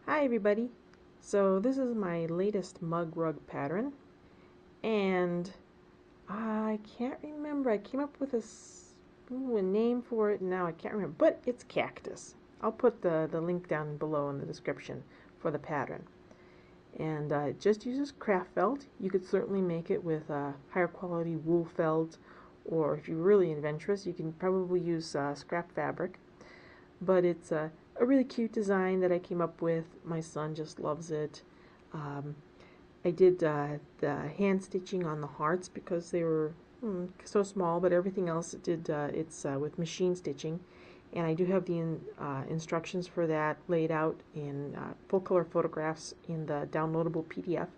Hi everybody. So this is my latest mug rug pattern, and I can't remember. I came up with a name for it and now I can't remember, but it's Cactus. I'll put the link down below in the description for the pattern. And it just uses craft felt. You could certainly make it with higher quality wool felt, or if you're really adventurous, you can probably use scrap fabric. But it's a really cute design that I came up with. My son just loves it. Um, I did the hand stitching on the hearts because they were so small, but everything else it's with machine stitching. And I do have the instructions for that laid out in full color photographs in the downloadable PDF.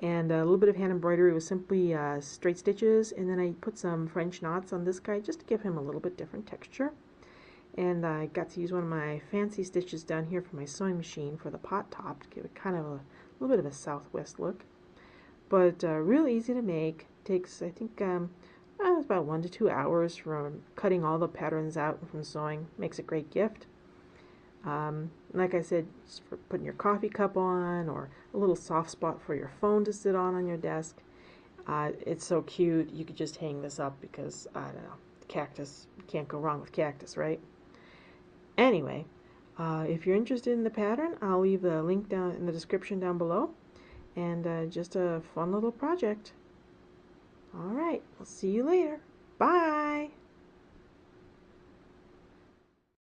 And a little bit of hand embroidery was simply straight stitches, and then I put some French knots on this guy just to give him a little bit different texture. And I got to use one of my fancy stitches down here for my sewing machine for the pot top to give it kind of a little bit of a southwest look. But really easy to make. Takes, I think, it's about 1 to 2 hours from cutting all the patterns out and from sewing. Makes a great gift. Like I said, just for putting your coffee cup on, or a little soft spot for your phone to sit on your desk. It's so cute. You could just hang this up because, I don't know, cactus. You can't go wrong with cactus, right? Anyway, if you're interested in the pattern, I'll leave the link down in the description down below. And just a fun little project. All right, I'll see you later. Bye.